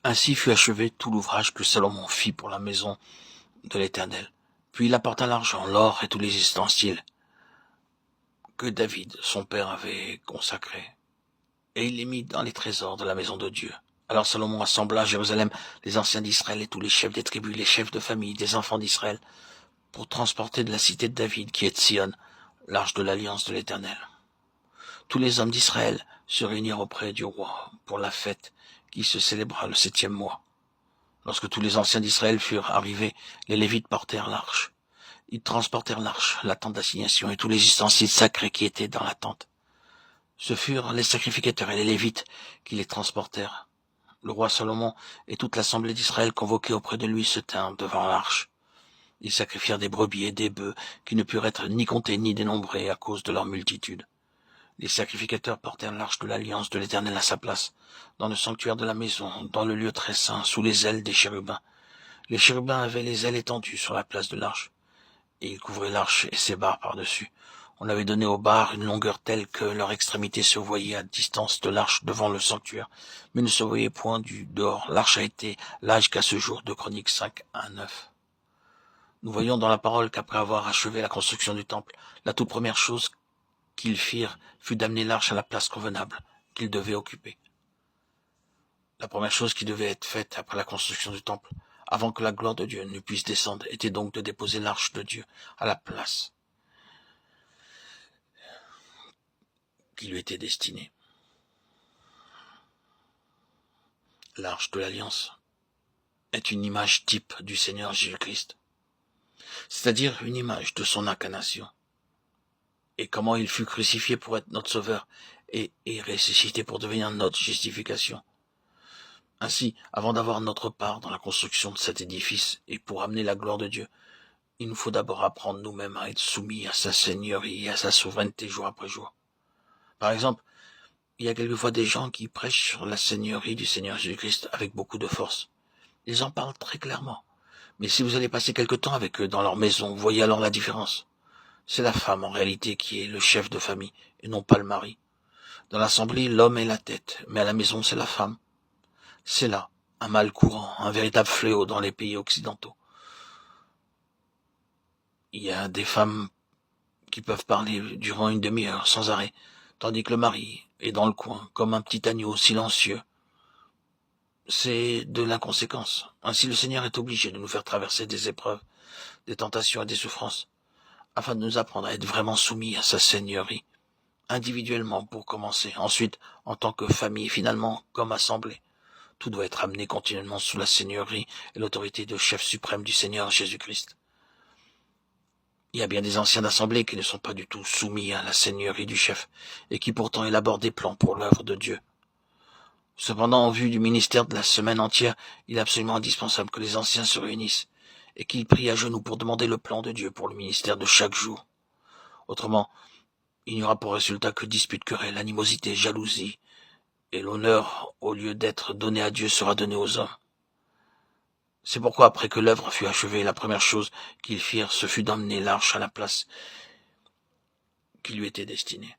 Ainsi fut achevé tout l'ouvrage que Salomon fit pour la maison de l'Éternel. Puis il apporta l'argent, l'or et tous les ustensiles que David, son père, avait consacrés, et il les mit dans les trésors de la maison de Dieu. Alors Salomon assembla à Jérusalem les anciens d'Israël et tous les chefs des tribus, les chefs de famille des enfants d'Israël, pour transporter de la cité de David, qui est Sion, l'arche de l'alliance de l'Éternel. Tous les hommes d'Israël se réunirent auprès du roi pour la fête qui se célébra le 7e mois. Lorsque tous les anciens d'Israël furent arrivés, les Lévites portèrent l'arche. Ils transportèrent l'arche, la tente d'assignation et tous les ustensiles sacrés qui étaient dans la tente. Ce furent les sacrificateurs et les Lévites qui les transportèrent. Le roi Salomon et toute l'assemblée d'Israël convoquée auprès de lui se tinrent devant l'arche. Ils sacrifièrent des brebis et des bœufs qui ne purent être ni comptés ni dénombrés à cause de leur multitude. Les sacrificateurs portèrent l'arche de l'alliance de l'Éternel à sa place, dans le sanctuaire de la maison, dans le lieu très saint, sous les ailes des chérubins. Les chérubins avaient les ailes étendues sur la place de l'arche, et ils couvraient l'arche et ses barres par-dessus. On avait donné aux barres une longueur telle que leur extrémité se voyait à distance de l'arche devant le sanctuaire, mais ne se voyait point du dehors. L'arche a été là jusqu'à ce jour, de Chroniques 5, 1, 9. Nous voyons dans la parole qu'après avoir achevé la construction du temple, la toute première chose qu'ils firent fut d'amener l'arche à la place convenable qu'ils devaient occuper. La première chose qui devait être faite après la construction du temple, avant que la gloire de Dieu ne puisse descendre, était donc de déposer l'arche de Dieu à la place qui lui était destinée. L'arche de l'Alliance est une image type du Seigneur Jésus-Christ, c'est-à-dire une image de son incarnation, et comment il fut crucifié pour être notre sauveur et ressuscité pour devenir notre justification. Ainsi, avant d'avoir notre part dans la construction de cet édifice et pour amener la gloire de Dieu, il nous faut d'abord apprendre nous-mêmes à être soumis à sa seigneurie et à sa souveraineté jour après jour. Par exemple, il y a quelquefois des gens qui prêchent sur la seigneurie du Seigneur Jésus-Christ avec beaucoup de force. Ils en parlent très clairement. Mais si vous allez passer quelque temps avec eux dans leur maison, vous voyez alors la différence. C'est la femme en réalité qui est le chef de famille et non pas le mari. Dans l'assemblée, l'homme est la tête, mais à la maison, c'est la femme. C'est là un mal courant, un véritable fléau dans les pays occidentaux. Il y a des femmes qui peuvent parler durant une demi-heure sans arrêt, tandis que le mari est dans le coin, comme un petit agneau silencieux. C'est de l'inconséquence. Ainsi le Seigneur est obligé de nous faire traverser des épreuves, des tentations et des souffrances, afin de nous apprendre à être vraiment soumis à sa seigneurie, individuellement pour commencer, ensuite en tant que famille, et finalement comme assemblée. Tout doit être amené continuellement sous la seigneurie et l'autorité de chef suprême du Seigneur Jésus-Christ. Il y a bien des anciens d'assemblée qui ne sont pas du tout soumis à la seigneurie du chef, et qui pourtant élaborent des plans pour l'œuvre de Dieu. Cependant, en vue du ministère de la semaine entière, il est absolument indispensable que les anciens se réunissent, et qu'ils prient à genoux pour demander le plan de Dieu pour le ministère de chaque jour. Autrement, il n'y aura pour résultat que disputes, querelles, animosité, jalousie, et l'honneur, au lieu d'être donné à Dieu, sera donné aux hommes. C'est pourquoi, après que l'œuvre fut achevée, la première chose qu'ils firent, ce fut d'emmener l'arche à la place qui lui était destinée.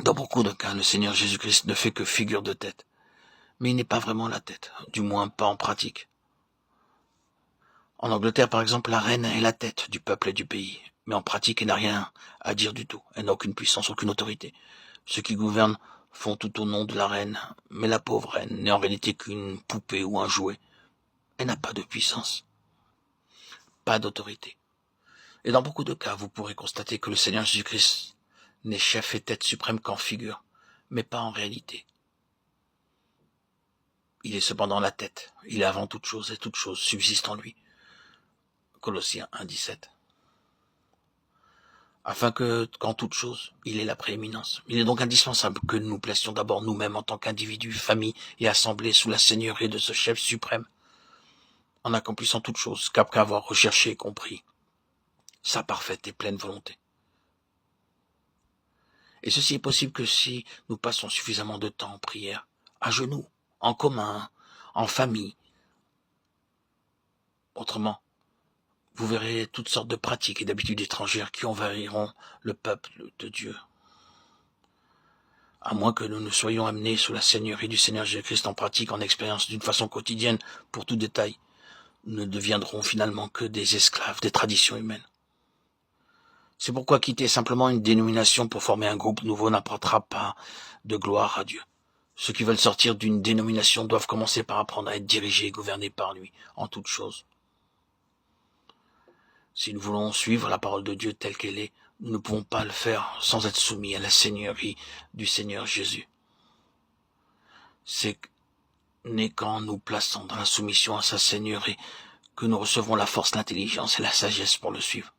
Dans beaucoup de cas, le Seigneur Jésus-Christ ne fait que figure de tête, mais il n'est pas vraiment la tête, du moins pas en pratique. En Angleterre, par exemple, la reine est la tête du peuple et du pays, mais en pratique, elle n'a rien à dire du tout. Elle n'a aucune puissance, aucune autorité. Ceux qui gouvernent font tout au nom de la reine, mais la pauvre reine n'est en réalité qu'une poupée ou un jouet. Elle n'a pas de puissance, pas d'autorité. Et dans beaucoup de cas, vous pourrez constater que le Seigneur Jésus-Christ n'est chef et tête suprême qu'en figure, mais pas en réalité. Il est cependant la tête, il est avant toute chose et toute chose subsiste en lui. Colossiens 1, 17. Afin que, qu'en toute chose, il ait la prééminence. Il est donc indispensable que nous placions d'abord nous-mêmes en tant qu'individus, famille et assemblée sous la seigneurie de ce chef suprême, en accomplissant toute chose qu'après avoir recherché et compris sa parfaite et pleine volonté. Et ceci est possible que si nous passons suffisamment de temps en prière, à genoux, en commun, en famille. Autrement, vous verrez toutes sortes de pratiques et d'habitudes étrangères qui envahiront le peuple de Dieu. à moins que nous ne soyons amenés sous la seigneurie du Seigneur Jésus-Christ en pratique, en expérience d'une façon quotidienne, pour tout détail, nous ne deviendrons finalement que des esclaves des traditions humaines. C'est pourquoi quitter simplement une dénomination pour former un groupe nouveau n'apportera pas de gloire à Dieu. Ceux qui veulent sortir d'une dénomination doivent commencer par apprendre à être dirigés et gouvernés par lui, en toutes choses. Si nous voulons suivre la parole de Dieu telle qu'elle est, nous ne pouvons pas le faire sans être soumis à la seigneurie du Seigneur Jésus. C'est n'est qu'en nous plaçant dans la soumission à sa seigneurie que nous recevons la force, l'intelligence et la sagesse pour le suivre.